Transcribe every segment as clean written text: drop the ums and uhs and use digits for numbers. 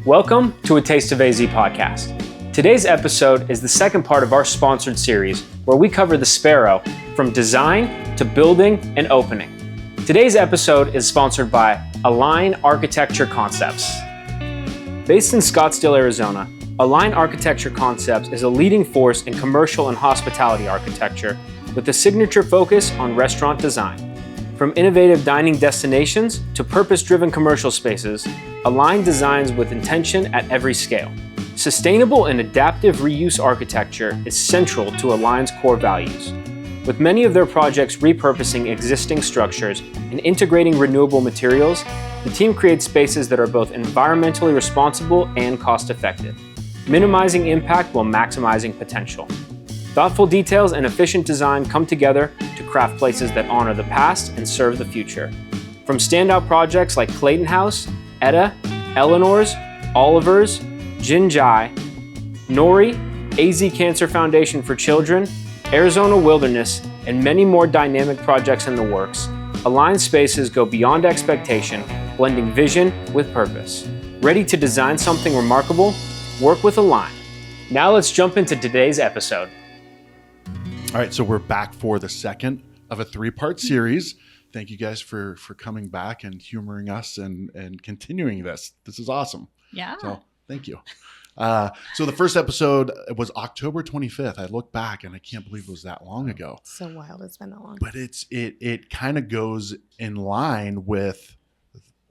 Welcome to A Taste of AZ podcast. Today's episode is the second part of our sponsored series where we cover the Sparrow from design to building and opening. Today's episode is sponsored by Align Architecture Concepts. Based in Scottsdale, Arizona, Align Architecture Concepts is a leading force in commercial and hospitality architecture with a signature focus on restaurant design. From innovative dining destinations to purpose-driven commercial spaces, Align designs with intention at every scale. Sustainable and adaptive reuse architecture is central to Align's core values. With many of their projects repurposing existing structures and integrating renewable materials, the team creates spaces that are both environmentally responsible and cost-effective, minimizing impact while maximizing potential. Thoughtful details and efficient design come together to craft places that honor the past and serve the future. From standout projects like Clayton House, Etta, Eleanor's, Oliver's, Jinjai, Nori, AZ Cancer Foundation for Children, Arizona Wilderness, and many more dynamic projects in the works, Align spaces go beyond expectation, blending vision with purpose. Ready to design something remarkable? Work with Align. Now let's jump into today's episode. All right, so we're back for the second of a three-part series. Thank you guys for coming back and humoring us and continuing this. This is awesome. Yeah. So thank you. So the first episode was October 25th. I look back and I can't believe it was that long ago. So wild. It's been that long. But it kind of goes in line with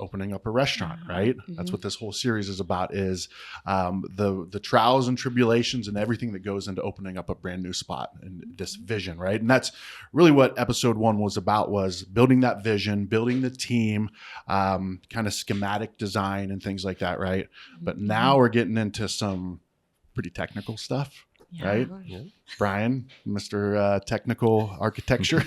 opening up a restaurant, right? Mm-hmm. That's what this whole series is about, is the trials and tribulations and everything that goes into opening up a brand new spot and this vision, right? And that's really what episode 1 was about, was building that vision, building the team, kind of schematic design and things like that, right? Mm-hmm. But now we're getting into some pretty technical stuff. Yeah. Right? Yeah. Brian, Mr. Technical Architecture.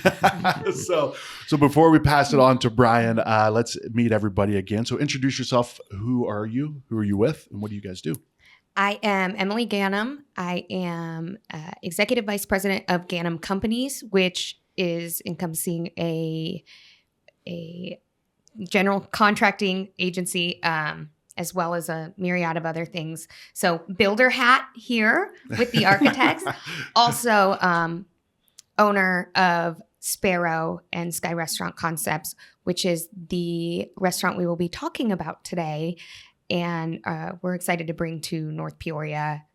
So before we pass it on to Brian, let's meet everybody again. So introduce yourself. Who are you? Who are you with? And what do you guys do? I am Emily Ganem. I am Executive Vice President of Ganem Companies, which is encompassing a general contracting agency, as well as a myriad of other things. So builder hat here with the architects. Also owner of Sparrow and Sky Restaurant Concepts, which is the restaurant we will be talking about today. And we're excited to bring to North Peoria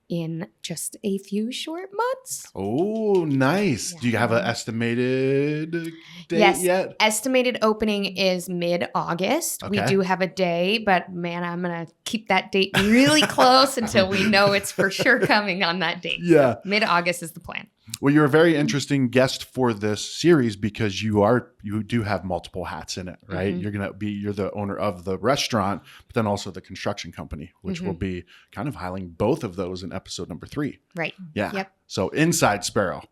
in just a few short months. Oh, nice. Yeah. Do you have an estimated date yet? Estimated opening is mid-August. Okay. We do have a day, but man, I'm going to keep that date really close until we know it's for sure coming on that date. Yeah. So mid-August is the plan. Well, you're a very interesting guest for this series because you do have multiple hats in it, right? Mm-hmm. You're the owner of the restaurant, but then also the construction company, which will be kind of highlighting both of those in episode number 3. Right. Yeah. Yep. So Inside Sparrow.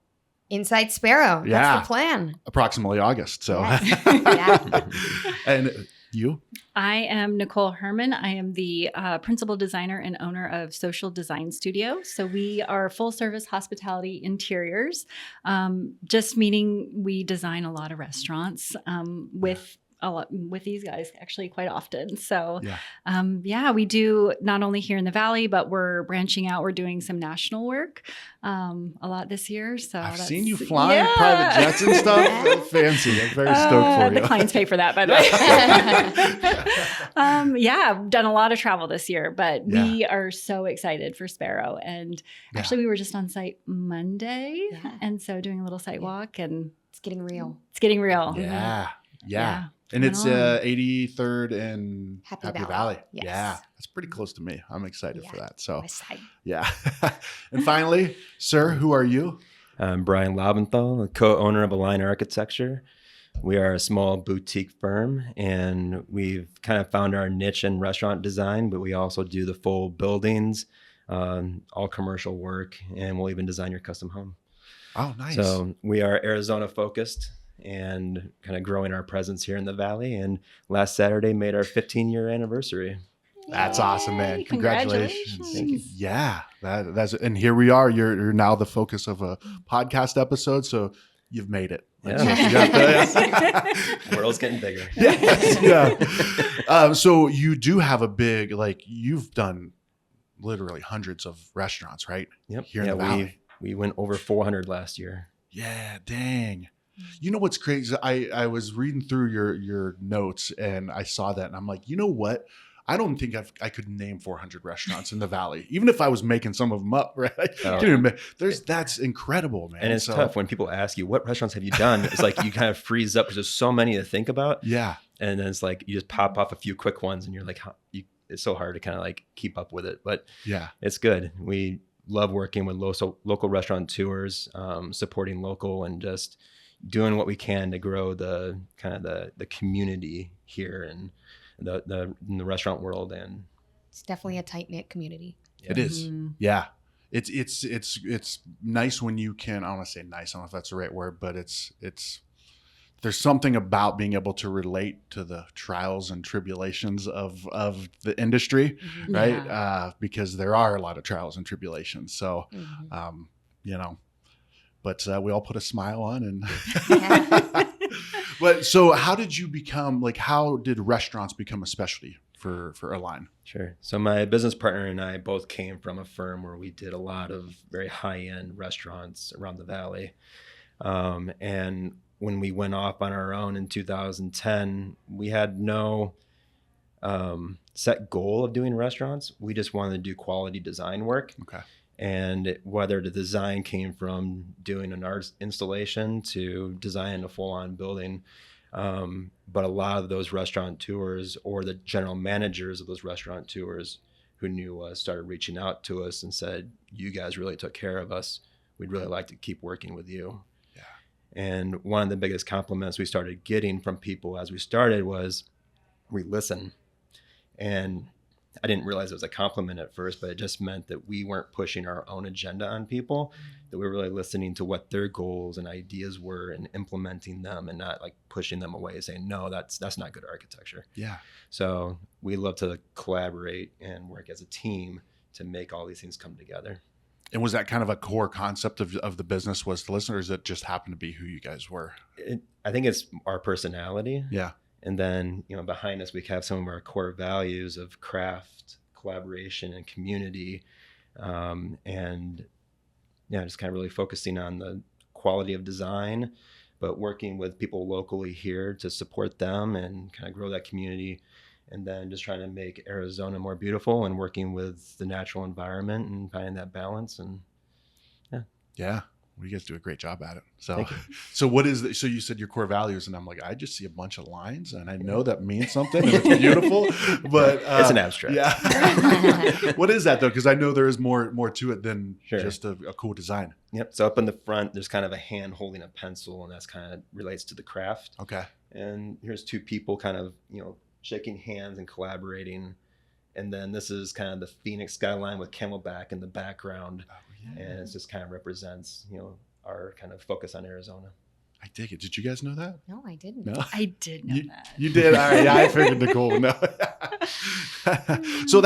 Inside Sparrow. Yeah. That's the plan. Approximately August. So. Yes. Yeah. And you? I am Nicole Herman. I am the principal designer and owner of Social Design Studio. So we are full service hospitality interiors. Just meaning we design a lot of restaurants with these guys actually quite often. So we do not only here in the Valley, but we're branching out. We're doing some national work a lot this year. So I've seen you flying private jets and stuff. Fancy. I'm very stoked for you. The clients pay for that, by the way. I've done a lot of travel this year, but we are so excited for Sparrow. And actually we were just on site Monday. Yeah. And so doing a little site walk, and it's getting real. Yeah. And it's 83rd and Happy Valley. Yes. Yeah. That's pretty close to me. I'm excited for that. So, West side. Yeah. And finally, sir, who are you? I'm Brian Laubenthal, the co-owner of Align Architecture. We are a small boutique firm, and we've kind of found our niche in restaurant design, but we also do the full buildings, all commercial work, and we'll even design your custom home. Oh, nice. So we are Arizona focused and kind of growing our presence here in the Valley. And last Saturday made our 15-year anniversary. That's awesome, man. Congratulations. Thank you. Yeah. And here we are. You're now the focus of a podcast episode. So you've made it. Yeah. So you got the- World's getting bigger. yeah. So you do have a big, like, you've done literally hundreds of restaurants, right? Yep. Here in the Valley. We went over 400 last year. Yeah, dang. You know what's crazy? I was reading through your notes and I saw that and I'm like, you know what? I don't think I could name 400 restaurants in the Valley, even if I was making some of them up. Right? That's incredible, man. And it's tough when people ask you, what restaurants have you done? It's like you kind of freeze up because there's so many to think about. Yeah. And then it's like you just pop off a few quick ones and you're like, it's so hard to kind of like keep up with it. But yeah, it's good. We love working with local restauranteurs, supporting local and just doing what we can to grow the kind of the community here and in the restaurant world. And It's definitely a tight-knit community. it is. Yeah. It's nice when you can, I don't want to say nice, I don't know if that's the right word, but it's there's something about being able to relate to the trials and tribulations of the industry, right? Yeah. Because there are a lot of trials and tribulations. So, but we all put a smile on and, but so how did you become, like, how did restaurants become a specialty for Align? Sure. So my business partner and I both came from a firm where we did a lot of very high-end restaurants around the Valley. And when we went off on our own in 2010, we had no set goal of doing restaurants. We just wanted to do quality design work. Okay. And whether the design came from doing an art installation to design a full-on building, but a lot of those restaurateurs or the general managers of those restaurateurs who knew us started reaching out to us and said, you guys really took care of us. We'd really like to keep working with you. Yeah. And one of the biggest compliments we started getting from people as we started was, we listen. And I didn't realize it was a compliment at first, but it just meant that we weren't pushing our own agenda on people, that we were really listening to what their goals and ideas were and implementing them and not like pushing them away saying, no, that's not good architecture. Yeah. So we love to collaborate and work as a team to make all these things come together. And was that kind of a core concept of the business, was to listen, or does it just happen to be who you guys were? I think it's our personality. Yeah. And then, behind us, we have some of our core values of craft, collaboration, and community. Just kind of really focusing on the quality of design, but working with people locally here to support them and kind of grow that community. And then just trying to make Arizona more beautiful and working with the natural environment and finding that balance. And Yeah. Well, you guys do a great job at it. So, Thank you. so what is so you said your core values, and I'm like, I just see a bunch of lines, and I know that means something, and it's beautiful, but it's an abstract. Yeah. What is that though? Because I know there is more to it than Sure. just a cool design. Yep. So up in the front, there's kind of a hand holding a pencil, and that's kind of relates to the craft. Okay. And here's two people kind of, shaking hands and collaborating. And then this is kind of the Phoenix skyline with Camelback in the background. Oh, yeah. And it just kind of represents, our kind of focus on Arizona. I dig it. Did you guys know that? No, I didn't. No. I did know that. You did. All right. Yeah, I figured Nicole would know. So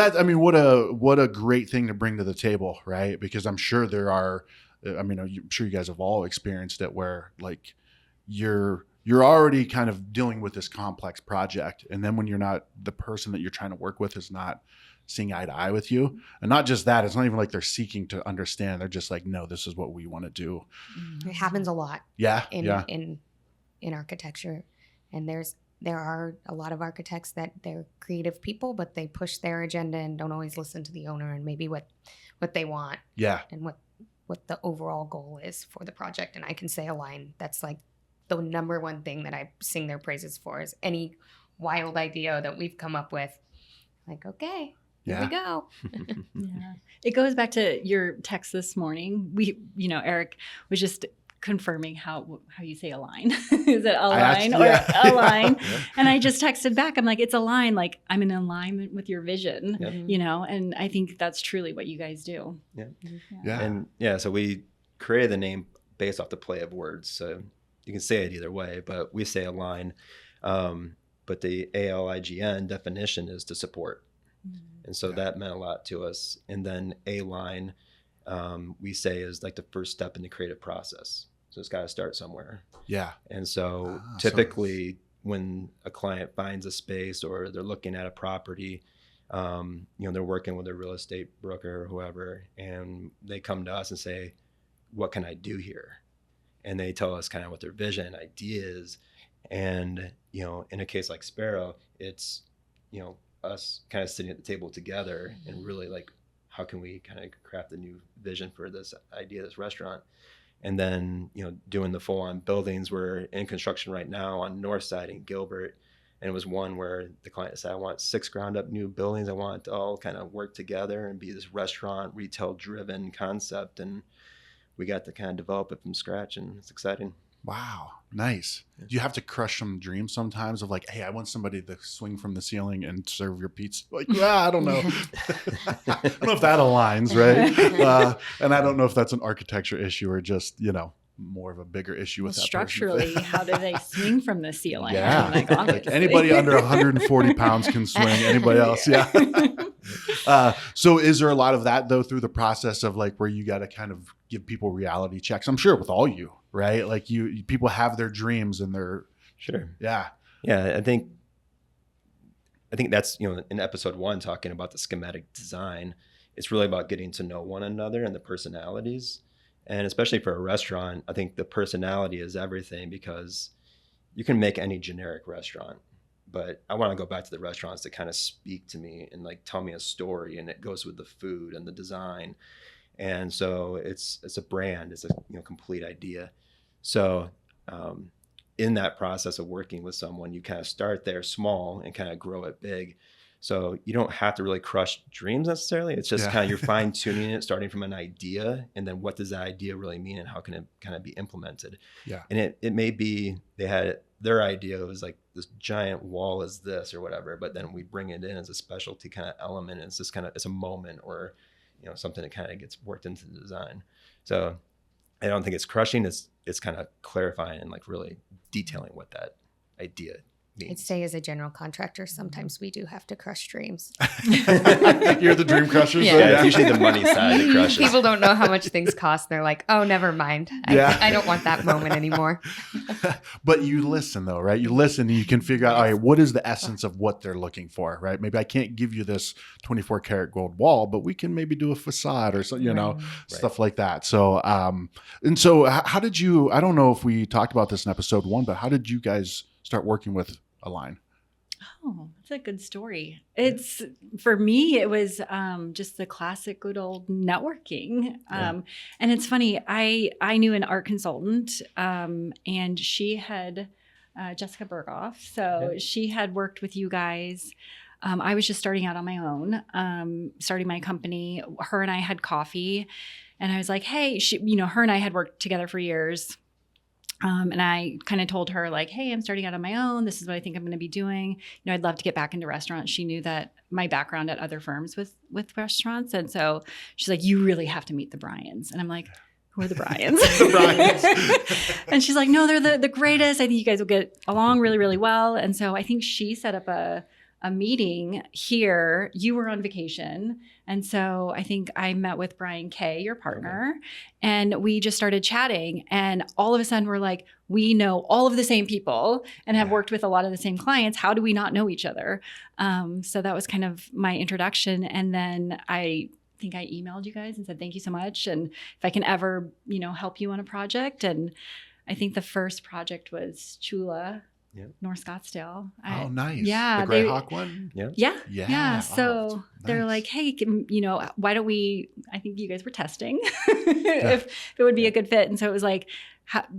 what a great thing to bring to the table, right? Because I'm sure I'm sure you guys have all experienced it where like you're already kind of dealing with this complex project. And then when you're not, the person that you're trying to work with is not seeing eye to eye with you. And not just that, it's not even like they're seeking to understand. They're just like, no, this is what we want to do. It happens a lot Yeah. in architecture. And there are a lot of architects that they're creative people, but they push their agenda and don't always listen to the owner and maybe what they want Yeah. and what the overall goal is for the project. And I can say Align, that's like the number one thing that I sing their praises for, is any wild idea that we've come up with. Like, okay, here we go. Yeah. It goes back to your text this morning. Eric was just confirming how you say Align. Is it Align or Align? Yeah. And I just texted back. I'm like, it's Align. Like, I'm in alignment with your vision, Yep. and I think that's truly what you guys do. Yeah. Yeah. And so we created the name based off the play of words. So you can say it either way, but we say Align. But the ALIGN definition is to support. And so that meant a lot to us. And then A-line, we say, is like the first step in the creative process. So So it's got to start somewhere. Yeah. And so Ah, typically when a client finds a space or they're looking at a property, they're working with a real estate broker or whoever, and they come to us and say, what can I do here? And they tell us kind of what their vision, idea is. And, in a case like Sparrow, it's, us kind of sitting at the table together and really like, how can we kind of craft a new vision for this idea, this restaurant? And then, doing the full on buildings. We're in construction right now on North Side in Gilbert. And it was one where the client said, I want 6 ground up new buildings. I want it to all kind of work together and be this restaurant, retail driven concept. And we got to kind of develop it from scratch, and it's exciting. Wow. Nice. Do you have to crush some dreams sometimes of like, hey, I want somebody to swing from the ceiling and serve your pizza? Like, I don't know. I don't know if that aligns, right? And I don't know if that's an architecture issue or just, more of a bigger issue with that structurally, person. how do they swing from the ceiling? Yeah. I mean, like, Like anybody under 140 pounds can swing. Anybody else? Yeah. So is there a lot of that though through the process of like where you got to kind of give people reality checks? I'm sure with all you, right? Like people have their dreams and their Sure. Yeah. I think that's, in episode 1, talking about the schematic design, it's really about getting to know one another and the personalities. And especially for a restaurant, I think the personality is everything, because you can make any generic restaurant, but I want to go back to the restaurants that kind of speak to me and like tell me a story, and it goes with the food and the design. And so it's a brand, it's a complete idea. So in that process of working with someone, you kind of start there small and kind of grow it big. So you don't have to really crush dreams necessarily. It's just kind of you're fine tuning it, starting from an idea, and then what does that idea really mean, and how can it kind of be implemented? Yeah. And it may be they had their idea was like this giant wall is this or whatever, but then we bring it in as a specialty kind of element. And it's just it's a moment or something that kind of gets worked into the design. So I don't think it's crushing. It's kind of clarifying and like really detailing what that idea means. I'd say as a general contractor, sometimes we do have to crush dreams. You're the dream crushers. Yeah, it's usually the money side that crushes. People don't know how much things cost. They're like, oh, never mind. I don't want that moment anymore. But you listen though, right? You listen and you can figure out, all right, what is the essence of what they're looking for, right? Maybe I can't give you this 24 karat gold wall, but we can maybe do a facade or something, stuff like that. So, and so how did you, I don't know if we talked about this in episode 1, but how did you guys start working with Align? Oh, that's a good story. It's for me, it was just the classic good old networking. And it's funny, I knew an art consultant and she had Jessica Berghoff. So she had worked with you guys. I was just starting out on my own, starting my company. Her and I had coffee, and I was like, hey, her and I had worked together for years. And I kind of told her like, hey, I'm starting out on my own. This is what I think I'm going to be doing. I'd love to get back into restaurants. She knew that my background at other firms with restaurants. And so she's like, you really have to meet the Bryans. And I'm like, who are the Bryans? The Bryans. And she's like, no, they're the greatest. I think you guys will get along really, really well. And so I think she set up a meeting here. You were on vacation. And so I think I met with Brian Kay, your partner, and we just started chatting. And all of a sudden we're like, we know all of the same people and have worked with a lot of the same clients. How do we not know each other? So that was kind of my introduction. And then I think I emailed you guys and said, thank you so much. And if I can ever, help you on a project. And I think the first project was Chula. North Scottsdale. Oh, nice. Yeah. The Greyhawk one? Yeah. So they're like, hey, why don't we, I think you guys were testing if it would be a good fit. And so it was like,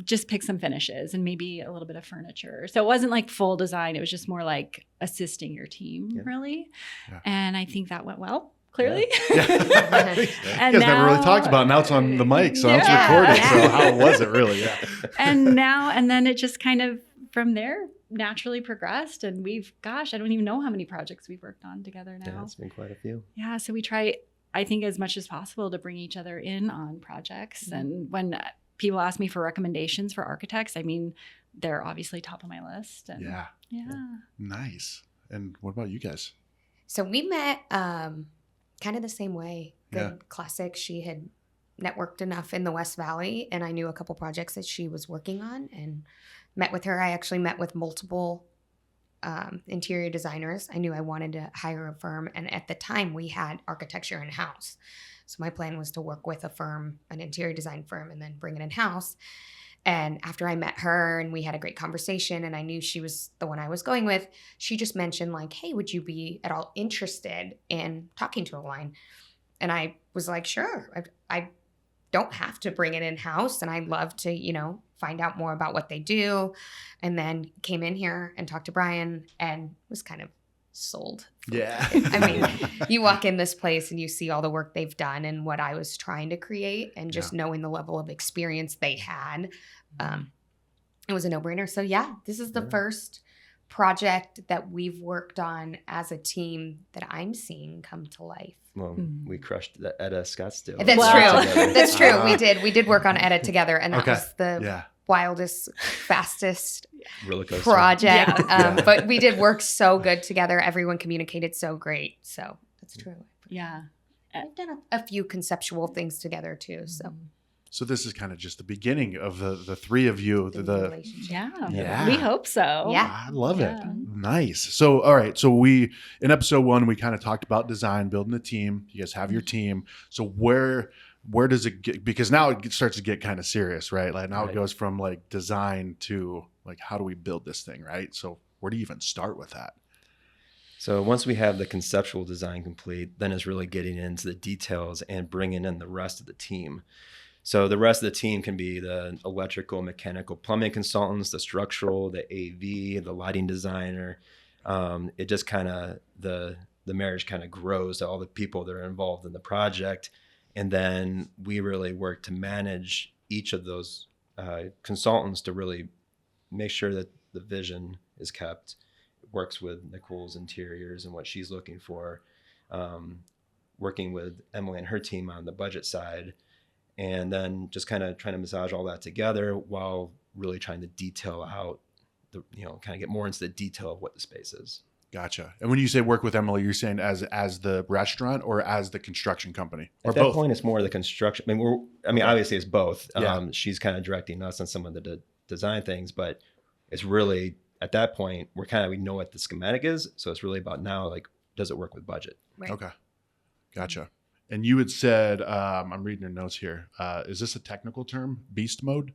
just pick some finishes and maybe a little bit of furniture. So it wasn't like full design. It was just more like assisting your team, really. Yeah. And I think that went well. Clearly. Yeah. And you guys never really talked about it. Now it's on the mic, so it's recorded. So how was it really? Yeah. And then it just kind of from there naturally progressed. And I don't even know how many projects we've worked on together now. Yeah, it's been quite a few. Yeah. So we try, I think, as much as possible to bring each other in on projects. Mm-hmm. And when people ask me for recommendations for architects, I mean, they're obviously top of my list. And yeah. Nice. And what about you guys? So we met kind of the same way. Good classic. She had networked enough in the West Valley, and I knew a couple projects that she was working on and met with her. I actually met with multiple interior designers. I knew I wanted to hire a firm, and at the time we had architecture in-house. So my plan was to work with a firm, an interior design firm, and then bring it in-house. And after I met her and we had a great conversation and I knew she was the one I was going with, she just mentioned like, hey, would you be at all interested in talking to Align? And I was like, sure. I don't have to bring it in-house, and I'd love to, you know, find out more about what they do. And then came in here and talked to Brian and was kind of sold. Yeah. I mean, you walk in this place and you see all the work they've done and what I was trying to create, and just knowing the level of experience they had, it was a no-brainer. So yeah, this is the first project that we've worked on as a team that I'm seeing come to life. Well, we crushed the Etta Scottsdale. That's Wow. true. That's true. We did work on Edit together, and that Okay. was the wildest, fastest roller coaster project. Yeah. But we did work so good together. Everyone communicated so great. So that's true. Yeah. We've done a few conceptual things together too. So this is kind of just the beginning of the three of you. The relationship. Yeah. We hope so. Yeah. I love it. Yeah. Nice. So, all right. So we, in episode 1, we kind of talked about design, building a team. You guys have your team. So where does it get? Because now it starts to get kind of serious, right? Like now it Right. goes from like design to like, how do we build this thing, right? So where do you even start with that? So once we have the conceptual design complete, then it's really getting into the details and bringing in the rest of the team. So the rest of the team can be the electrical, mechanical, plumbing consultants, the structural, the AV, the lighting designer. It just kind of, the marriage kind of grows to all the people that are involved in the project. And then we really work to manage each of those consultants to really make sure that the vision is kept. It works with Nicole's interiors and what she's looking for, working with Emily and her team on the budget side, and then just kind of trying to massage all that together while really trying to detail out the, kind of get more into the detail of what the space is. Gotcha. And when you say work with Emily, you're saying as the restaurant or as the construction company, or At that both? point, it's more the construction. Obviously it's both. Yeah. She's kind of directing us on some of the design things, but it's really at that point we know what the schematic is. So it's really about now, like, does it work with budget? Right. Okay. Gotcha. And you had said, I'm reading your notes here. Is this a technical term? Beast mode?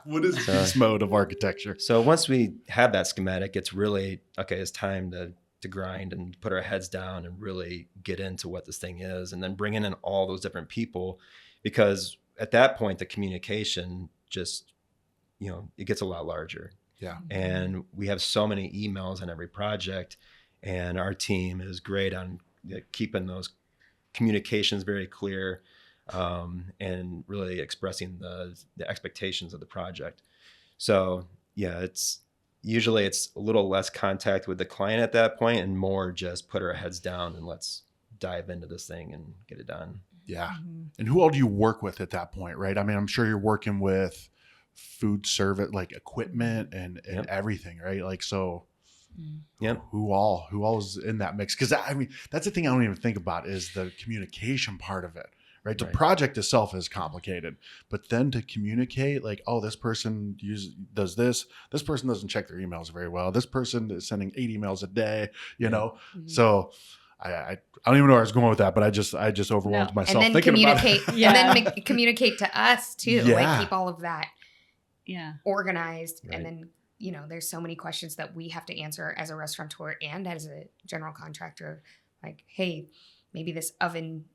What is beast mode of architecture? So once we have that schematic, it's really, okay, it's time to grind and put our heads down and really get into what this thing is, and then bringing in all those different people, because at that point, the communication just, it gets a lot larger. Yeah. And we have so many emails on every project, and our team is great on keeping those communications very clear, and really expressing the expectations of the project. So yeah, it's usually a little less contact with the client at that point and more just put our heads down and let's dive into this thing and get it done. Yeah. And who all do you work with at that point, right? I mean, I'm sure you're working with food service, like equipment and Yep. everything, right? Like, so Yep. who all is in that mix? Because I mean, that's the thing I don't even think about is the communication part of it, right? The Right. project itself is complicated, but then to communicate, like, oh, this person does this person doesn't check their emails very well, this person is sending 8 emails a day, you know. So I don't even know where I was going with that, but I just overwhelmed No. myself And then thinking about communicate, it. Yeah. and then communicate to us too. Yeah. Like keep all of that Yeah. organized, Right. and then there's so many questions that we have to answer as a restaurateur and as a general contractor. Like, hey, maybe this oven,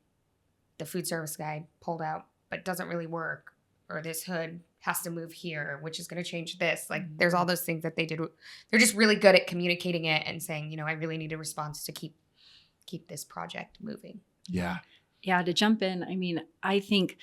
the food service guy pulled out, but doesn't really work, or this hood has to move here, which is going to change this. Like, there's all those things that they did. They're just really good at communicating it and saying, I really need a response to keep this project moving. Yeah. Yeah, to jump in, I mean, I think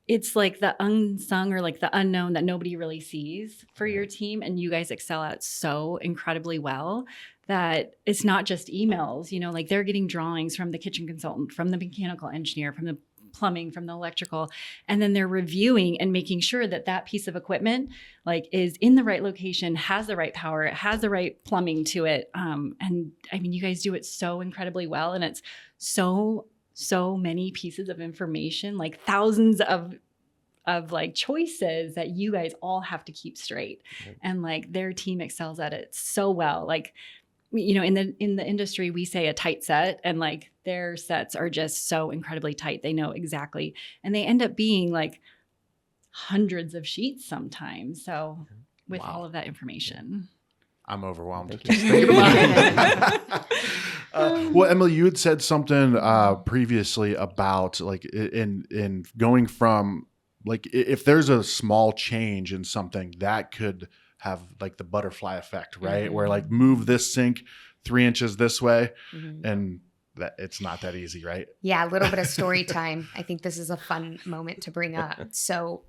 it's like the unsung or like the unknown that nobody really sees for your team. And you guys excel at so incredibly well that it's not just emails, like they're getting drawings from the kitchen consultant, from the mechanical engineer, from the plumbing, from the electrical, and then they're reviewing and making sure that that piece of equipment like is in the right location, has the right power, it has the right plumbing to it. And I mean, you guys do it so incredibly well, and it's so so many pieces of information, like thousands of like choices that you guys all have to keep straight. Right. And like their team excels at it so well. Like, you know, in the industry, we say a tight set, and like their sets are just so incredibly tight. They know exactly, and they end up being like hundreds of sheets sometimes. So with Wow. all of that information. I'm overwhelmed. Thank Just you. thinking about it. Well, Emily, you had said something previously about like in going from like if there's a small change in something that could have like the butterfly effect, right? Where like move this sink 3 inches this way, and that it's not that easy, right? Yeah, a little bit of story time. I think this is a fun moment to bring up. So,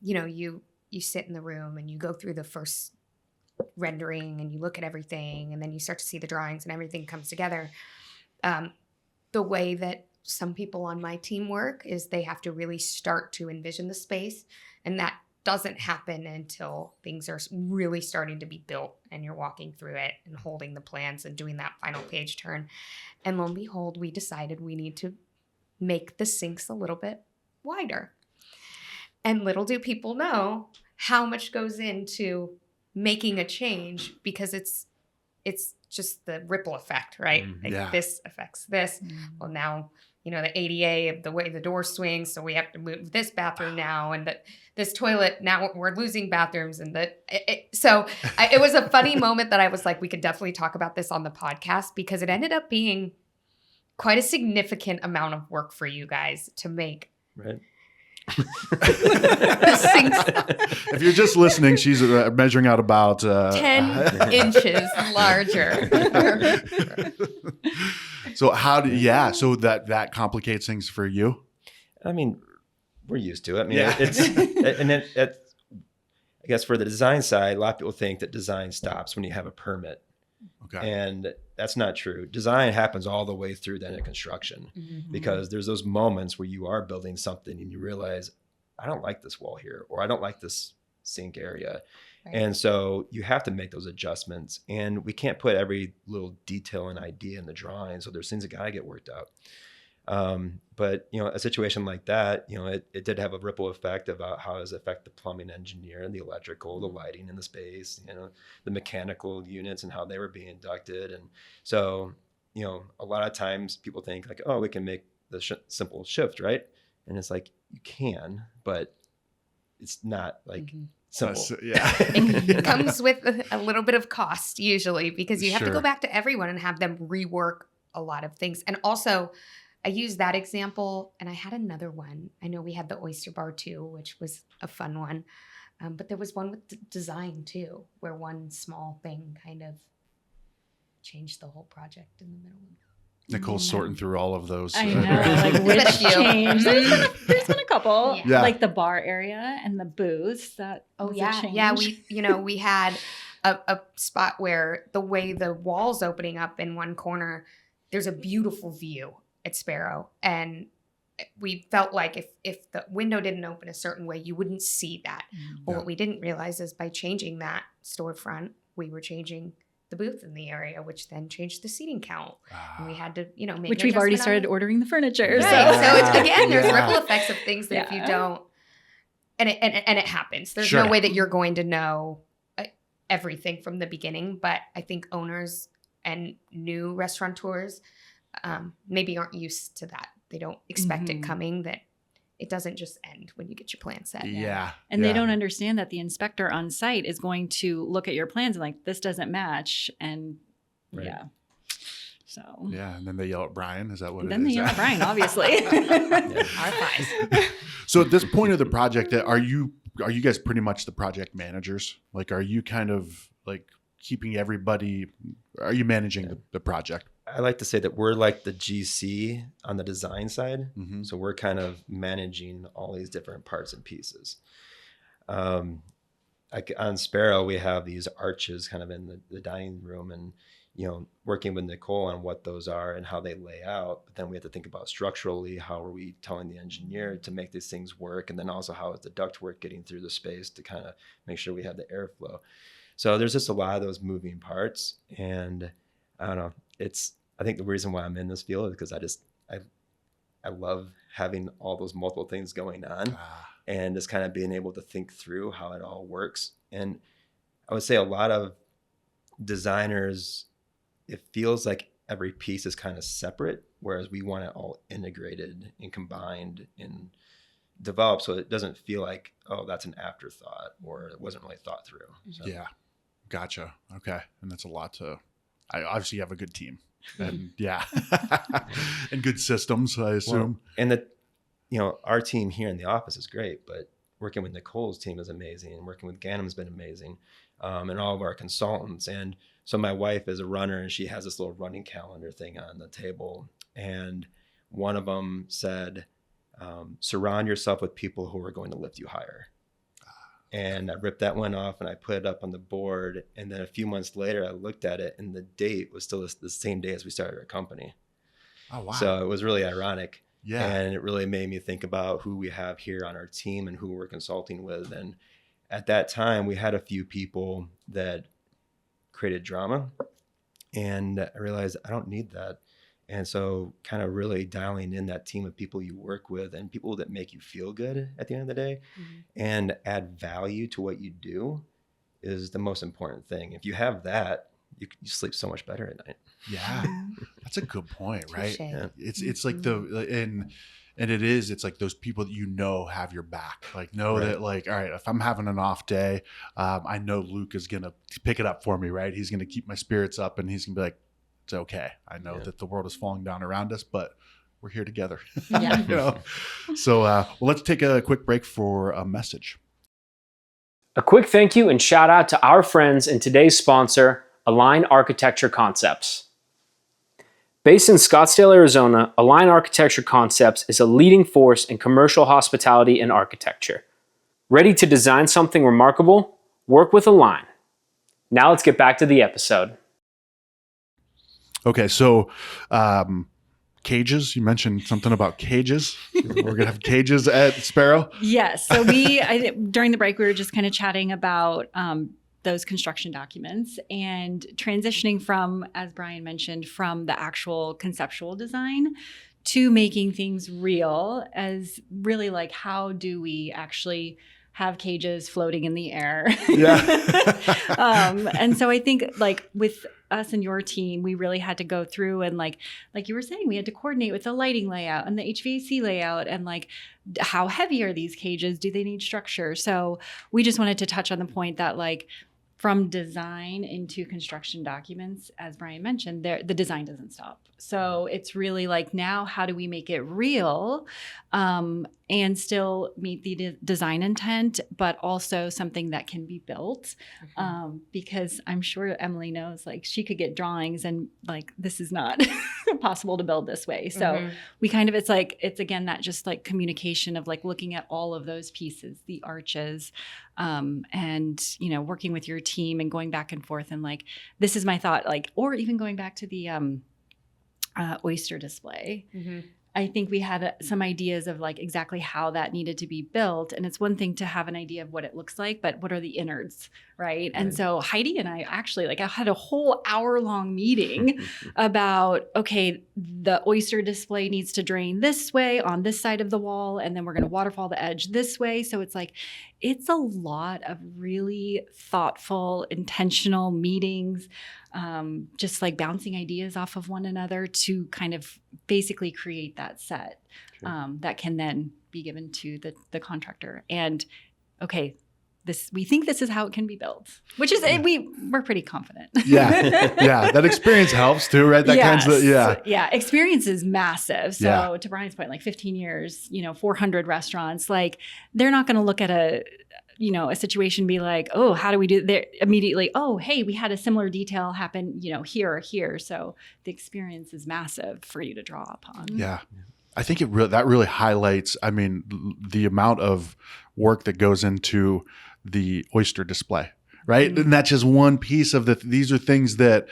you know, you sit in the room and you go through the first rendering and you look at everything, and then you start to see the drawings and everything comes together. The way that some people on my team work is they have to really start to envision the space, and that doesn't happen until things are really starting to be built and you're walking through it and holding the plans and doing that final page turn. And lo and behold, we decided we need to make the sinks a little bit wider. And little do people know how much goes into making a change, because it's just the ripple effect, right? Like Yeah. this affects this. Well, now, you know, the ADA of the way the door swings, so we have to move this bathroom now, and that this toilet, now we're losing bathrooms, and it was a funny moment that I was like, we could definitely talk about this on the podcast, because it ended up being quite a significant amount of work for you guys to make. Right. The sinks If you're just listening, she's measuring out about 10 inches larger. So so that complicates things for you. I mean, we're used to it. I mean, Yeah. it's I guess for the design side, a lot of people think that design stops when you have a permit. Okay. And that's not true. Design happens all the way through then to construction, because there's those moments where you are building something and you realize, I don't like this wall here, or I don't like this sink area. Right. And so you have to make those adjustments, and we can't put every little detail and idea in the drawing. So there's things that gotta get worked out. But you know, a situation like that, you know, it did have a ripple effect about how does it affect the plumbing engineer and the electrical, the lighting in the space, you know, the mechanical units and how they were being ducted. And so, you know, a lot of times people think like, oh, we can make the simple shift, right? And it's like, you can, but it's not like simple. Yeah. It comes with a little bit of cost usually, because you have to Sure. go back to everyone and have them rework a lot of things. And also, I use that example, and I had another one. I know we had the Oyster Bar too, which was a fun one. But there was one with design too, where one small thing kind of changed the whole project in the middle. Nicole's sorting through all of those. I know, like There's which been a few. change. There's been a couple, Yeah. like the bar area and the booths. That Oh was a yeah, change. yeah. We had a spot where the way the wall's opening up in one corner, there's a beautiful view at Sparrow, and we felt like if the window didn't open a certain way, you wouldn't see that. Well, Yeah. what we didn't realize is by changing that storefront, we were changing the booth in the area, which then changed the seating count, and we had to, you know, make which an we've already adjustment on started it. ordering the furniture. Right. So. So it's again, there's Yeah. ripple effects of things that if you Yeah. don't, and it happens. There's Sure. no way that you're going to know everything from the beginning. But I think owners and new restaurateurs maybe aren't used to that. They don't expect it Mhm. coming. That it doesn't just end when you get your plan set. Yeah. And yeah. they don't understand that the inspector on site is going to look at your plans and like, this doesn't match. And Right. yeah. So Yeah, and then they yell at Brian. Is that what then it they is? yell at Brian, obviously. Our thighs. So at this point of the project, are you guys pretty much the project managers? Like, are you kind of like keeping everybody? Are you managing the project? I like to say that we're like the GC on the design side. Mm-hmm. So we're kind of managing all these different parts and pieces. Like on Sparrow, we have these arches kind of in the dining room, and you know, working with Nicole on what those are and how they lay out. But then we have to think about structurally, how are we telling the engineer to make these things work, and then also how is the ductwork getting through the space to kind of make sure we have the airflow. So there's just a lot of those moving parts, and I don't know. I think the reason why I'm in this field is because I love having all those multiple things going on and just kind of being able to think through how it all works. And I would say a lot of designers, it feels like every piece is kind of separate, whereas we want it all integrated and combined and developed, so it doesn't feel like, oh, that's an afterthought or it wasn't really thought through. So. Yeah. Gotcha. Okay. And that's a lot to, obviously you have a good team and yeah, and good systems, I assume. Well, and our team here in the office is great, but working with Nicole's team is amazing, and working with Ganem's been amazing, and all of our consultants. And so my wife is a runner, and she has this little running calendar thing on the table. And one of them said, surround yourself with people who are going to lift you higher. And I ripped that one off and I put it up on the board. And then a few months later, I looked at it and the date was still the same day as we started our company. Oh, wow. So it was really ironic. Yeah. And it really made me think about who we have here on our team and who we're consulting with. And at that time, we had a few people that created drama. And I realized I don't need that. And so kind of really dialing in that team of people you work with and people that make you feel good at the end of the day and add value to what you do is the most important thing. If you have that, you sleep so much better at night. Yeah. That's a good point, right? Touché. It's like it's like those people that have your back, like know Right. that like, all right, if I'm having an off day, I know Luke is going to pick it up for me, right? He's going to keep my spirits up and he's going to be like, it's okay. I know that the world is falling down around us, but we're here together. Yeah. So, let's take a quick break for a message. A quick thank you and shout out to our friends and today's sponsor, Align Architecture Concepts. Based in Scottsdale, Arizona, Align Architecture Concepts is a leading force in commercial hospitality and architecture. Ready to design something remarkable? Work with Align. Now let's get back to the episode. Okay, so cages. You mentioned something about cages. We're gonna have cages at Sparrow. Yes. So during the break, we were just kind of chatting about those construction documents and transitioning from, as Brian mentioned, from the actual conceptual design to making things real as really like, how do we actually have cages floating in the air? Yeah. And so I think like with us and your team, we really had to go through and like you were saying, we had to coordinate with the lighting layout and the HVAC layout and like, how heavy are these cages? Do they need structure? So we just wanted to touch on the point that like, from design into construction documents, as Brian mentioned, the design doesn't stop. So it's really like, now how do we make it real and still meet the design intent, but also something that can be built? Because I'm sure Emily knows, like, she could get drawings and like, this is not possible to build this way. So we kind of, it's again, that just like communication of like looking at all of those pieces, the arches, and, working with your team and going back and forth and like, this is my thought, like, or even going back to the oyster display. I think we had some ideas of like exactly how that needed to be built. And it's one thing to have an idea of what it looks like, but what are the innards, right? And so Heidi and I actually I had a whole hour-long meeting about, okay, the oyster display needs to drain this way on this side of the wall, and then we're going to waterfall the edge this way. So it's like, it's a lot of really thoughtful, intentional meetings, just like bouncing ideas off of one another to kind of basically create that set that can then be given to the contractor. And okay, we think this is how it can be built, which is we're pretty confident. Yeah. That experience helps too, right? That yes. kinds of Experience is massive. So to Brian's point, like 15 years, 400 restaurants, like they're not going to look at a situation and be like, oh, how do we do there immediately? Oh, hey, we had a similar detail happen, here or here. So the experience is massive for you to draw upon. Yeah. I think that really highlights, the amount of work that goes into the oyster display, right? And that's just one piece of these are things that,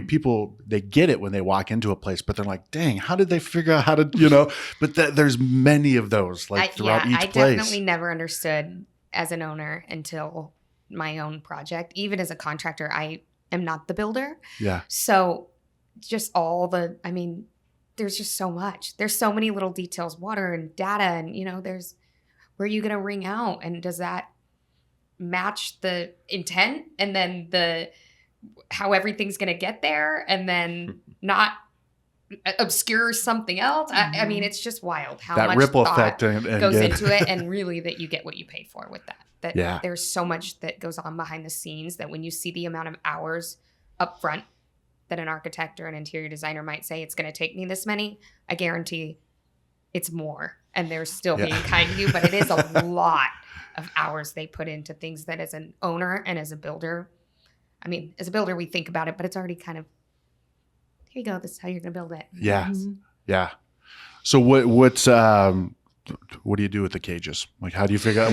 people, they get it when they walk into a place, but they're like, dang, how did they figure out how to, but there's many of those throughout each place. I definitely never understood as an owner until my own project. Even as a contractor, I am not the builder. Yeah. So just all there's just so much. There's so many little details, water and data, and there's where are you going to ring out, and does that match the intent, and then how everything's going to get there, and then not obscure something else. I mean, it's just wild how that much ripple thought effect and goes into it, and really that you get what you pay for with that. Yeah. There's so much that goes on behind the scenes that when you see the amount of hours up front that an architect or an interior designer might say it's going to take me this many, I guarantee it's more. And they're still being kind to you, but it is a lot of hours they put into things that as an owner and as a builder, I mean, as a builder, we think about it, but it's already kind of, here you go, this is how you're going to build it. Yeah. Mm-hmm. Yeah. So what do you do with the cages? Like, how do you figure out,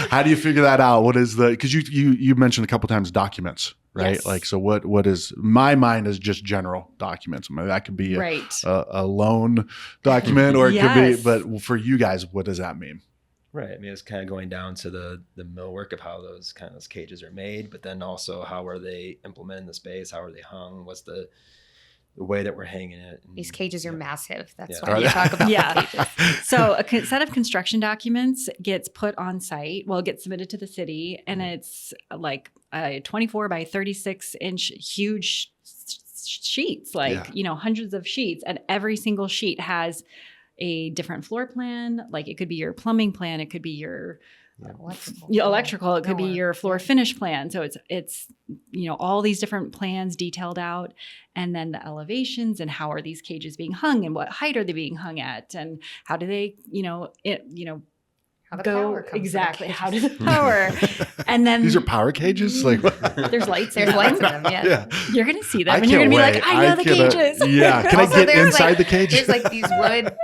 how do you figure that out? What is because you mentioned a couple times documents, right? Yes. Like, so what is, my mind is just general documents. I mean, that could be a loan document, or it could be, but for you guys, what does that mean? Right. I mean, it's kind of going down to the millwork of how those cages are made, but then also how are they implemented in the space? How are they hung? What's the way that we're hanging it? And, these cages are massive. That's Yeah. why we talk about Yeah. cages. So a set of construction documents gets put on site. Well, it gets submitted to the city, and it's like a 24 by 36 inch huge sheets, hundreds of sheets, and every single sheet has a different floor plan. Like, it could be your plumbing plan, it could be your electrical, it could be your floor finish plan. So it's all these different plans detailed out, and then the elevations and how are these cages being hung, and what height are they being hung at, and how do they How the go power comes exactly, to the how cages. does the power, and then These are power cages? Like, there's lights There's lights in them, yeah. yeah. You're gonna see them, I and you're gonna can't be like, wait. I know the cannot- cages. Yeah. Can Also, I get there's inside the cage? There's like these wood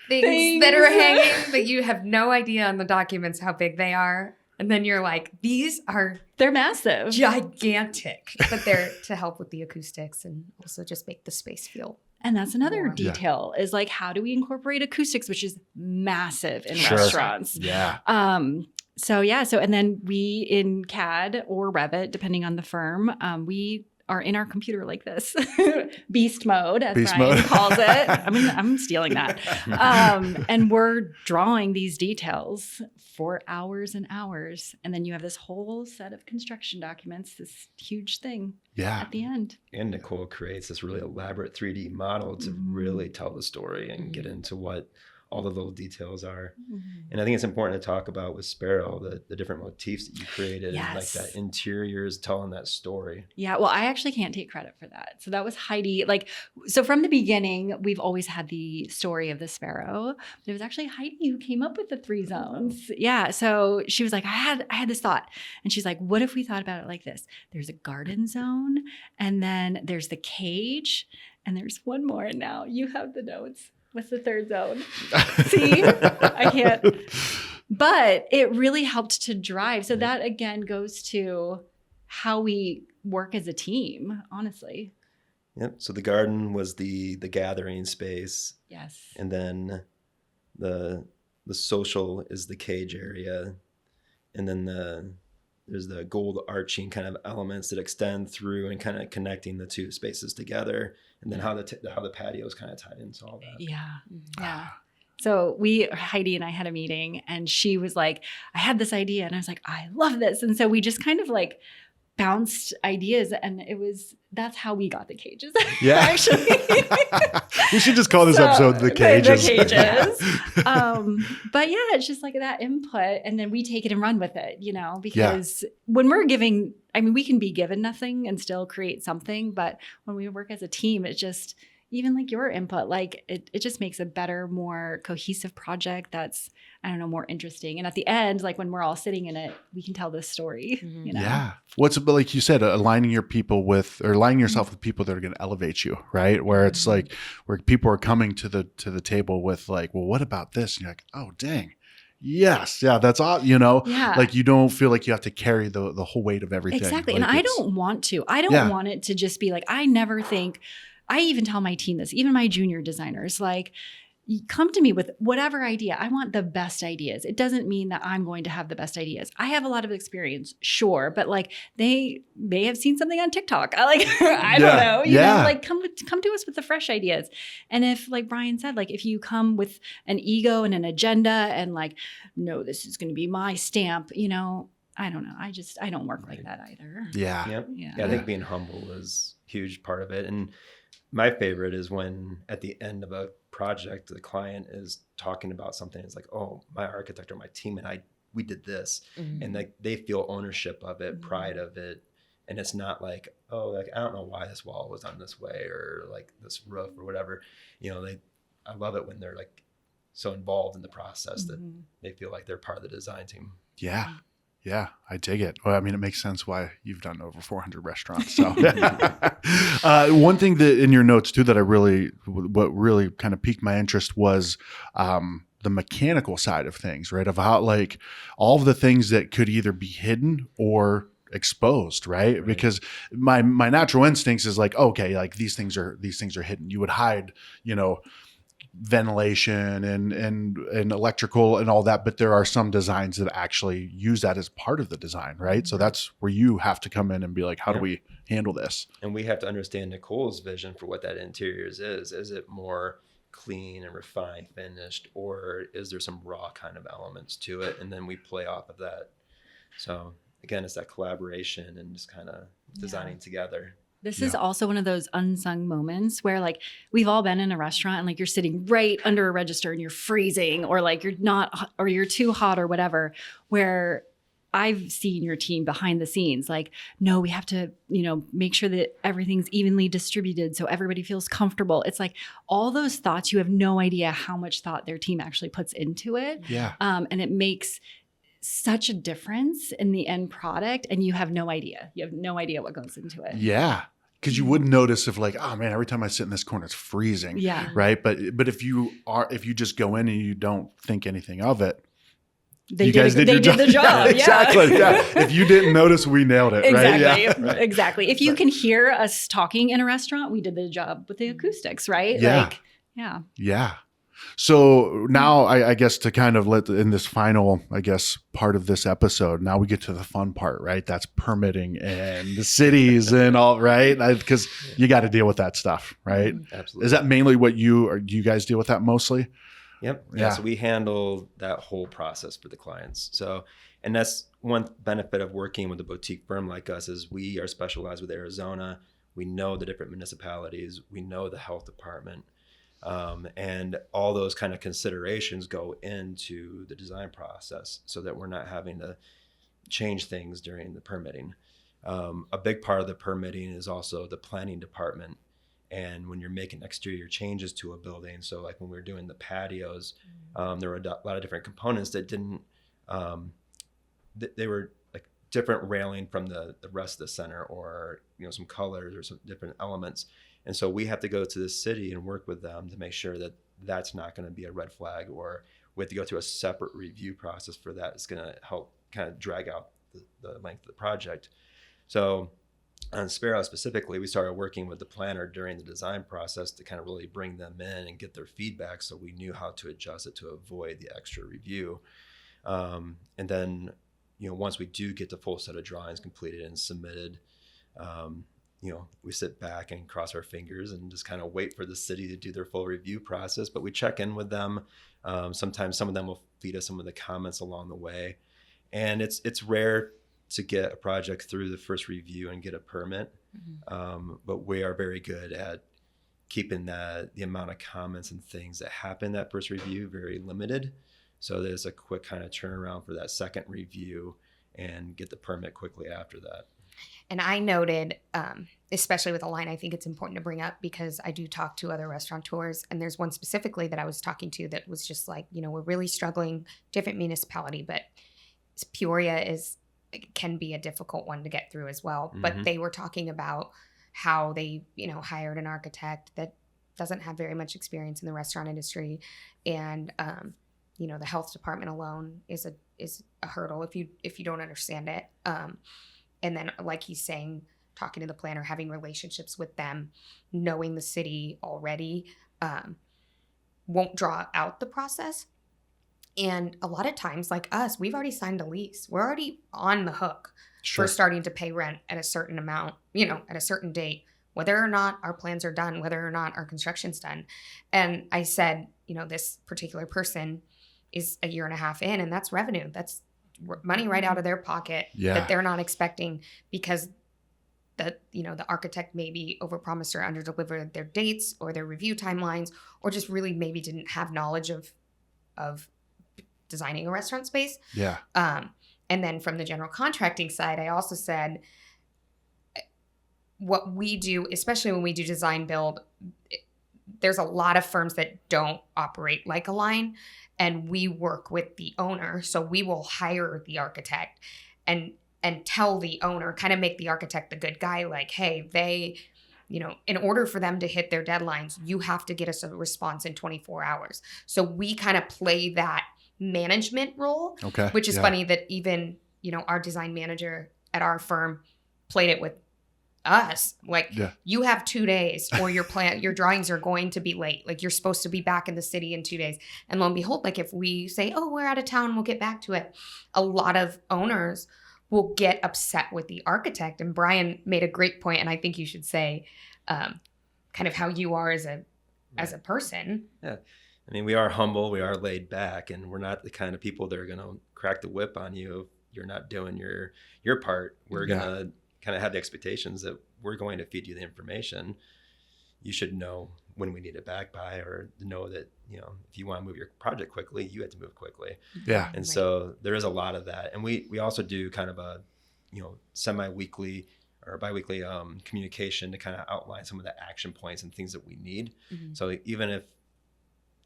things that are hanging that you have no idea on the documents how big they are. And then you're like, these are They're massive. gigantic. But they're to help with the acoustics and also just make the space feel. And that's another More. detail is like, how do we incorporate acoustics, which is massive in Sure. restaurants. Yeah. So and then we in CAD or Revit, depending on the firm, we are in our computer like this, beast mode, as Beast Brian mode. calls it. I'm stealing that. And we're drawing these details for hours and hours. And then you have this whole set of construction documents, this huge thing Yeah. at the end. And Nicole creates this really elaborate 3D model to really tell the story and get into what all the little details are. And I think it's important to talk about with Sparrow, the different motifs that you created, and like Yes. that interior is telling that story. Yeah, well, I actually can't take credit for that. So that was Heidi. So from the beginning, we've always had the story of the sparrow. But it was actually Heidi who came up with the 3 zones. Yeah. So she was like, I had this thought. And she's like, what if we thought about it like this? There's a garden zone, and then there's the cage, and there's one more. And now you have the notes. What's the 3rd zone? See, I can't. But it really helped to drive. So that again goes to how we work as a team, honestly. Yep. So the garden was the gathering space, Yes. and then the social is the cage area, and then there's the gold arching kind of elements that extend through and kind of connecting the 2 spaces together, and then how the patio is kind of tied into all that. Yeah. Yeah. So Heidi and I had a meeting, and she was like, I had this idea, and I was like, I love this. And so we just kind of like bounced ideas, and that's how we got the cages. Yeah. Actually. We should just call this So, episode The Cages. The cages. But yeah, it's just like that input, and then we take it and run with it, because when we're giving, we can be given nothing and still create something. But when we work as a team, it's just, even like your input, like it just makes a better, more cohesive project that's, more interesting. And at the end, like when we're all sitting in it, we can tell this story, Yeah. But like you said, aligning yourself with people that are going to elevate you, right? Where it's like, where people are coming to the table with like, well, what about this? And you're like, oh, dang. Yes. Yeah. That's all, Yeah. like you don't feel like you have to carry the whole weight of everything. Exactly. Like And I don't want to. I don't want it to just be like, I never think, I even tell my team this, even my junior designers, like, you come to me with whatever idea. I want the best ideas. It doesn't mean that I'm going to have the best ideas. I have a lot of experience, sure, but like they may have seen something on TikTok. I don't know. You know, like come to us with the fresh ideas. And if, like Brian said, like if you come with an ego and an agenda and like, no, this is going to be my stamp, you know, I don't know. I don't work like that either. Yeah. Yep. Yeah. Yeah, I think being humble is a huge part of it. And my favorite is when at the end of a project, the client is talking about something. It's like, oh, my architect or my team and we did this. Mhm. And like they feel ownership of it, pride of it. And it's not like, oh, like, I don't know why this wall was done this way or like this roof or whatever. You know, I love it when they're like so involved in the process that they feel like they're part of the design team. Yeah. Yeah, I dig it. Well, I mean, it makes sense why you've done over 400 restaurants. So, one thing that in your notes too that what really kind of piqued my interest was the mechanical side of things, right? Of how like all of the things that could either be hidden or exposed, right? Because my natural instincts is like, okay, like these things are hidden. You would hide, you know, ventilation and electrical and all that, but there are some designs that actually use that as part of the design, right? So that's where you have to come in and be like, how do we handle this? And we have to understand Nicole's vision for what that interiors is. Is it more clean and refined, finished, or is there some raw kind of elements to it? And then we play off of that. So again, it's that collaboration and just kind of designing together. This is also one of those unsung moments where like we've all been in a restaurant and like you're sitting right under a register and you're freezing or like you're not, or you're too hot or whatever, where I've seen your team behind the scenes, like, no, we have to, you know, make sure that everything's evenly distributed so everybody feels comfortable. It's like all those thoughts, you have no idea how much thought their team actually puts into it. Yeah. And it makes such a difference in the end product, and you have no idea. You have no idea what goes into it. Yeah. Because you wouldn't notice if like, oh man, every time I sit in this corner, it's freezing. Yeah. Right. But if you just go in and you don't think anything of it, They did the job. Exactly. Yeah. If you didn't notice, we nailed it. Exactly. Right. Yeah. Exactly. If you can hear us talking in a restaurant, we did the job with the acoustics, right? Yeah. Like, yeah. Yeah. So now I guess to kind of in this final, I guess, part of this episode, now we get to the fun part, right? That's permitting and the cities and all, right? Because you got to deal with that stuff, right? Absolutely. Is that mainly what do you guys deal with that mostly? Yep. Yeah. Yeah. So we handle that whole process for the clients. So, and that's one benefit of working with a boutique firm like us is we are specialized with Arizona. We know the different municipalities. We know the health department. And all those kind of considerations go into the design process so that we're not having to change things during the permitting. A big part of the permitting is also the planning department. And when you're making exterior changes to a building, so like when we were doing the patios, there were a lot of different components that didn't, they were like different railing from the rest of the center, or, you know, some colors or some different elements. And so we have to go to the city and work with them to make sure that that's not going to be a red flag, or we have to go through a separate review process for that. It's going to help kind of drag out the length of the project. So on Sparrow specifically, we started working with the planner during the design process to kind of really bring them in and get their feedback, so we knew how to adjust it to avoid the extra review. And then, you know, once we do get the full set of drawings completed and submitted, you know, we sit back and cross our fingers and just kind of wait for the city to do their full review process. But we check in with them. Sometimes some of them will feed us some of the comments along the way. And it's rare to get a project through the first review and get a permit. But we are very good at keeping the amount of comments and things that happen that first review very limited. So there's a quick kind of turnaround for that second review and get the permit quickly after that. And I noted, especially with Align, I think it's important to bring up because I do talk to other restaurateurs, and there's one specifically that I was talking to that was just like, you know, we're really struggling, different municipality, but Peoria can be a difficult one to get through as well. Mm-hmm. But they were talking about how they, you know, hired an architect that doesn't have very much experience in the restaurant industry, and you know, the health department alone is a hurdle if you don't understand it. And then, like he's saying, talking to the planner, having relationships with them, knowing the city already. won't draw out the process. And a lot of times, like us, we've already signed a lease. We're already on the hook Sure. for starting to pay rent at a certain amount, at a certain date, whether or not our plans are done, whether or not our construction's done. And I said, this particular person is a year and a half in, and that's revenue. That's money right out of their pocket that they're not expecting because the architect maybe overpromised or underdelivered their dates or their review timelines, or just really maybe didn't have knowledge of designing a restaurant space. Yeah. And then from the general contracting side, I also said what we do, especially when we do design build, there's a lot of firms that don't operate like Align, and we work with the owner. So we will hire the architect and tell the owner, kind of make the architect the good guy, like, hey, they, in order for them to hit their deadlines, you have to get us a response in 24 hours. So we kind of play that management role, Okay. which is funny that even, our design manager at our firm played it with us. Like, you have 2 days or your drawings are going to be late. Like, you're supposed to be back in the city in 2 days. And lo and behold, like if we say, oh, we're out of town, we'll get back to it. A lot of owners will get upset with the architect. And Brian made a great point, and I think you should say kind of how you are as a person. Yeah. I mean, we are humble, we are laid back, and we're not the kind of people that are going to crack the whip on you if you're not doing your part. We're going to kind of have the expectations that we're going to feed you the information. You should know when we need it back by, or know that, if you want to move your project quickly, you have to move quickly. Yeah. And so there is a lot of that. And we also do kind of a, semi-weekly or bi-weekly communication to kind of outline some of the action points and things that we need. Mm-hmm. So even if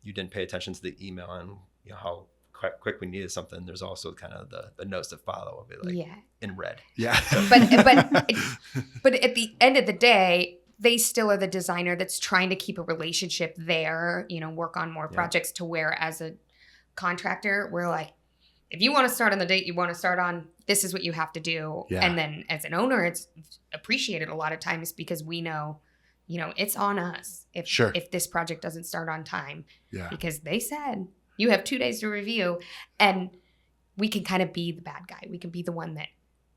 you didn't pay attention to the email and how quick we needed something, there's also kind of the notes that follow of it, like in red. Yeah. But at the end of the day, they still are the designer that's trying to keep a relationship there, work on more projects, to where as a contractor, we're like, if you want to start on the date you want to start on, this is what you have to do. Yeah. And then as an owner, it's appreciated a lot of times because we know, it's on us if this project doesn't start on time. Yeah. Because they said you have 2 days to review, and we can kind of be the bad guy. We can be the one that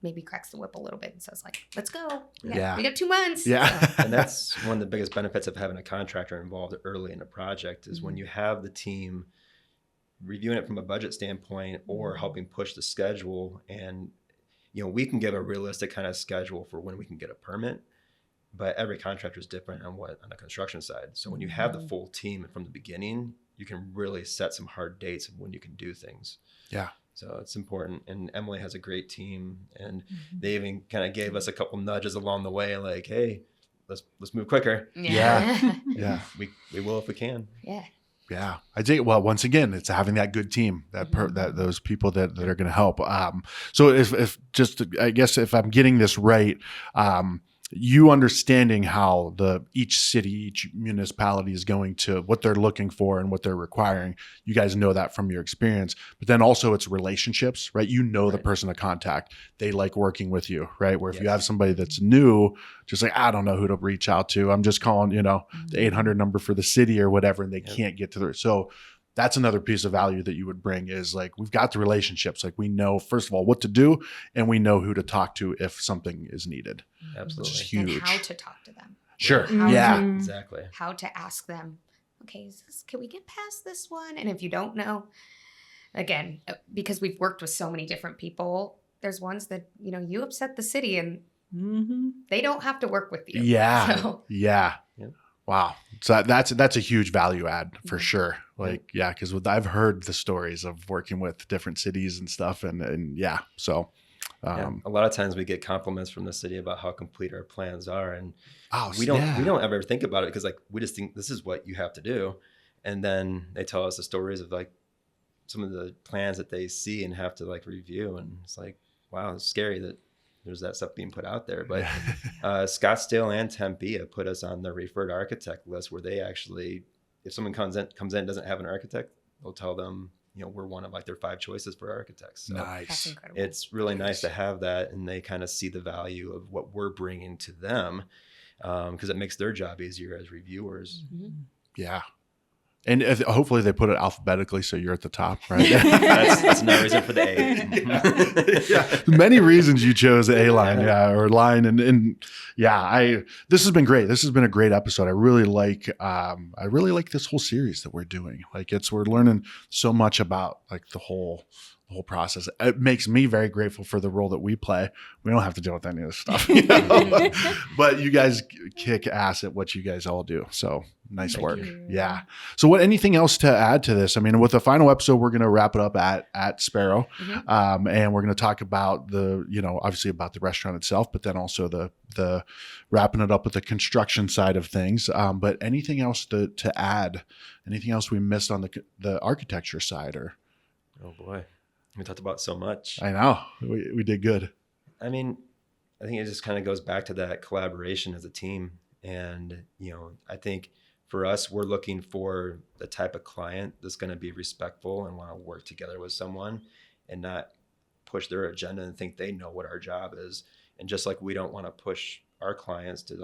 maybe cracks the whip a little bit and says, like, let's go. We got 2 months. Yeah. And that's one of the biggest benefits of having a contractor involved early in a project is when you have the team reviewing it from a budget standpoint or helping push the schedule. And, we can give a realistic kind of schedule for when we can get a permit, but every contractor is different on the construction side. So when you have the full team from the beginning, you can really set some hard dates of when you can do things. Yeah. So it's important. And Emily has a great team, and they even kind of gave us a couple nudges along the way, like, hey, let's move quicker. Yeah. Yeah. We will if we can. Yeah. Yeah, I think. Well, once again, it's having that good team, that those people that are going to help. So I guess if I'm getting this right, you understanding how each city, each municipality is going to what they're looking for and what they're requiring. You guys know that from your experience, but then also it's relationships, right? The person to contact. They like working with you, right? Where if you have somebody that's new, just like, I don't know who to reach out to. I'm just calling, the 800 number for the city or whatever, and they can't get to so that's another piece of value that you would bring is like, we've got the relationships. Like we know, first of all, what to do, and we know who to talk to if something is needed. Absolutely. Which is huge. And how to talk to them. Sure. How Exactly. How to ask them, okay, can we get past this one? And if you don't know, again, because we've worked with so many different people, there's ones that, you upset the city and they don't have to work with you. Yeah. So. Yeah. Yep. Wow. So that's a huge value add for sure. Like, yeah, because I've heard the stories of working with different cities and stuff, and yeah. So, a lot of times we get compliments from the city about how complete our plans are, and we don't ever think about it because like we just think this is what you have to do, and then they tell us the stories of like some of the plans that they see and have to like review, and it's like, wow, it's scary that there's that stuff being put out there. But Scottsdale and Tempe have put us on the referred architect list, where they actually, if someone comes in doesn't have an architect, they'll tell them, we're one of like their 5 choices for architects. So nice. That's incredible. it's really nice to have that, and they kind of see the value of what we're bringing to them, because it makes their job easier as reviewers. Yeah. And hopefully they put it alphabetically so you're at the top, right? That's no reason for the A. Yeah. Many reasons you chose the A line, or line, and this has been great. This has been a great episode. I really like this whole series that we're doing. Like we're learning so much about like the whole process. It makes me very grateful for the role that we play. We don't have to deal with any of this stuff, but you guys kick ass at what you guys all do. So nice work. Yeah. So anything else to add to this? I mean, with the final episode, we're going to wrap it up at Sparrow. And we're going to talk about obviously about the restaurant itself, but then also the wrapping it up with the construction side of things. But anything else to add? Anything else we missed on the architecture side or? Oh boy. We talked about so much. I know. We did good. I mean, I think it just kind of goes back to that collaboration as a team. And, I think for us, we're looking for the type of client that's going to be respectful and want to work together with someone and not push their agenda and think they know what our job is. And just like we don't want to push our clients to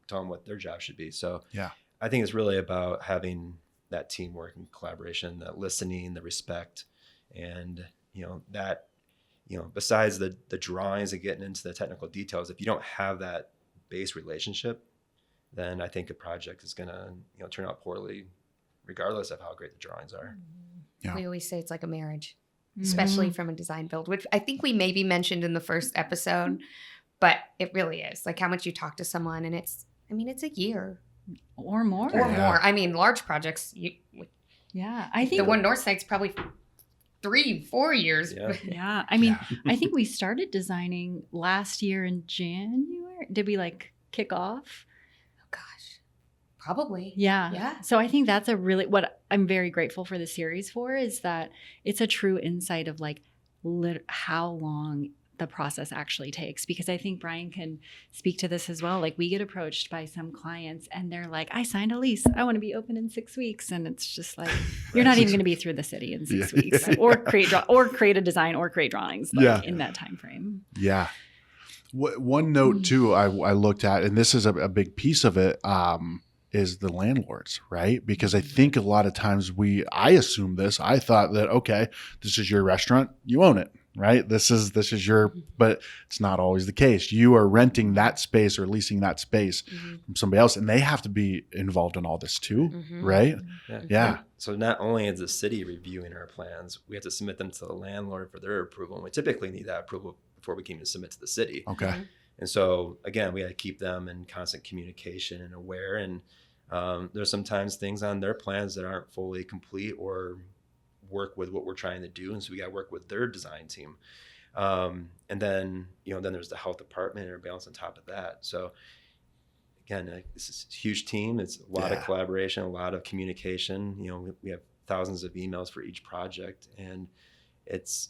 tell them what their job should be. So yeah, I think it's really about having that teamwork and collaboration, that listening, the respect. And, besides the drawings and getting into the technical details, if you don't have that base relationship, then I think a project is going to, turn out poorly, regardless of how great the drawings are. Yeah. We always say it's like a marriage, especially from a design build, which I think we maybe mentioned in the first episode, but it really is like how much you talk to someone, and it's a year or more. I mean, large projects, I think the one north side's probably 3-4 years. Yeah. I mean, I think we started designing last year in January. Did we kick off? Oh gosh, probably. Yeah. So I think that's what I'm very grateful for the series for is that it's a true insight of how long the process actually takes, because I think Brian can speak to this as well. Like we get approached by some clients and they're like, I signed a lease. I want to be open in 6 weeks. And it's just like, you're not even going to be through the city in 6 weeks or create a design or create drawings in that time frame. Yeah. One note too, I looked at, and this is a big piece of it, is the landlords, right? Because I think a lot of times I assume this, I thought that, okay, this is your restaurant, you own it. Right. This is your, but it's not always the case. You are renting that space or leasing that space from somebody else, and they have to be involved in all this too. Right. Yeah. So not only is the city reviewing our plans, we have to submit them to the landlord for their approval. And we typically need that approval before we can even submit to the city. Okay. And so again, we got to keep them in constant communication and aware. And there's sometimes things on their plans that aren't fully complete or work with what we're trying to do, and so we got to work with their design team, and then then there's the health department and everybody else on top of that. So again, this is a huge team. It's a lot of collaboration, a lot of communication. We have thousands of emails for each project, and it's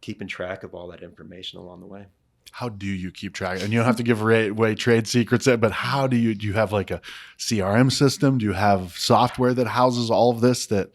keeping track of all that information along the way. How do you keep track? And you don't have to give away trade secrets, but how do you have like a CRM system? Do you have software that houses all of this that,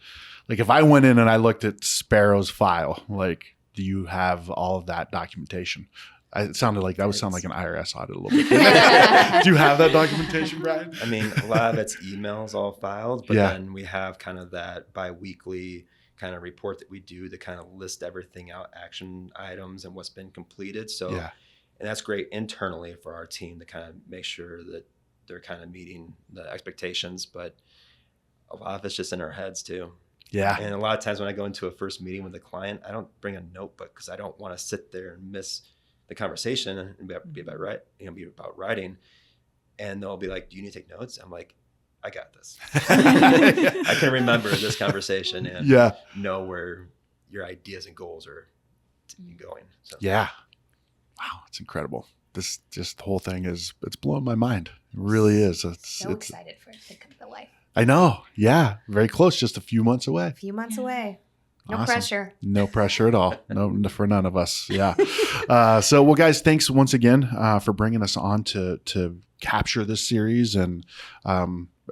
like if I went in and I looked at Sparrow's file, do you have all of that documentation? It sounded like that would sound like an IRS audit a little bit. Do you have that documentation, Brian? I mean, a lot of it's emails all filed, but then we have kind of that bi-weekly kind of report that we do to kind of list everything out, action items and what's been completed. So, and that's great internally for our team to kind of make sure that they're kind of meeting the expectations, but a lot of it's just in our heads too. Yeah. And a lot of times when I go into a first meeting with a client, I don't bring a notebook because I don't want to sit there and miss the conversation and be about writing. And they'll be like, do you need to take notes? I'm like, I got this. I can remember this conversation and know where your ideas and goals are going. So. Yeah. Wow. It's incredible. This just the whole thing it's blowing my mind. It really is. It's excited for it to come to life. I know. Yeah. Very close. Just a few months away. away. No Awesome. pressure. No pressure at all. No, for none of us. Yeah. So, guys, thanks once again for bringing us on to capture this series, and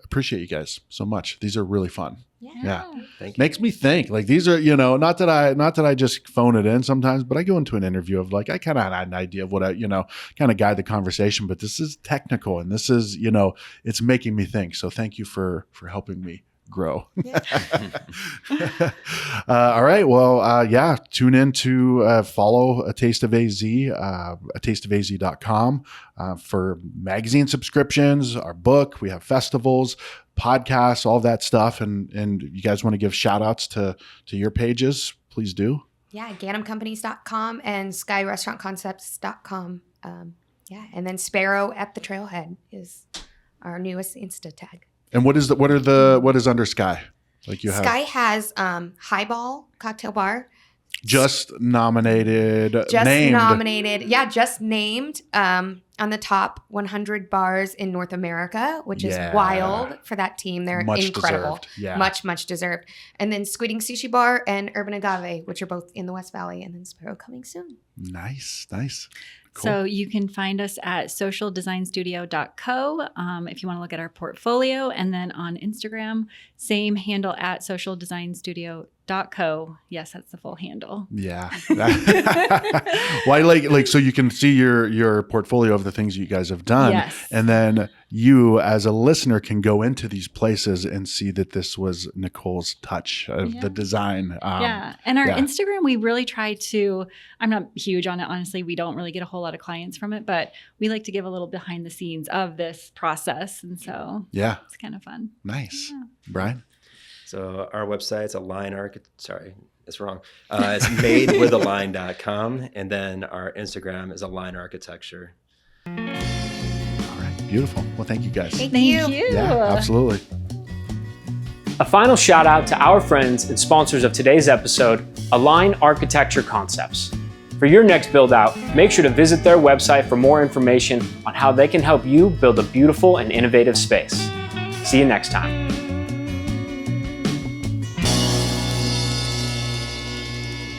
appreciate you guys so much. These are really fun. Yeah. Thank you. Makes me think. Like these are, not that I just phone it in sometimes, but I go into an interview of like I kind of had an idea of what I, kind of guide the conversation. But this is technical, and this is, it's making me think. So thank you for helping me grow. All right. Well, tune in to follow A Taste of AZ, atasteofaz.com for magazine subscriptions, our book. We have festivals, podcasts, all that stuff. And you guys want to give shout outs to your pages, please do. Yeah, GanumCompanies.com and SkyRestaurantConcepts.com. And then Sparrow at the Trailhead is our newest Insta tag. And what is under Sky? Like you have Sky has Highball Cocktail Bar. Just nominated. Just named. named on the top 100 bars in North America, which is Yeah. wild for that team. They're Much incredible. deserved. Yeah. Much deserved. And then Squidding Sushi Bar and Urban Agave, which are both in the West Valley, and then Sparrow coming soon. Nice. Cool. So you can find us at socialdesignstudio.co if you want to look at our portfolio. And then on Instagram, same handle at socialdesignstudio.co. Yes, that's the full handle. Yeah. Why like so you can see your portfolio of the things you guys have done. Yes. And then you as a listener can go into these places and see that this was Nicole's touch of the design. And our Instagram, we really try to, I'm not huge on it, honestly. We don't really get a whole lot of clients from it, but we like to give a little behind the scenes of this process. And so it's kind of fun. Nice. Yeah. Brian? So our website's it's wrong. It's madewithaline.com. And then our Instagram is Align Architecture. All right. Beautiful. Well, thank you guys. Thank Thank you. you. Yeah, absolutely. A final shout out to our friends and sponsors of today's episode, Align Architecture Concepts. For your next build out, make sure to visit their website for more information on how they can help you build a beautiful and innovative space. See you next time.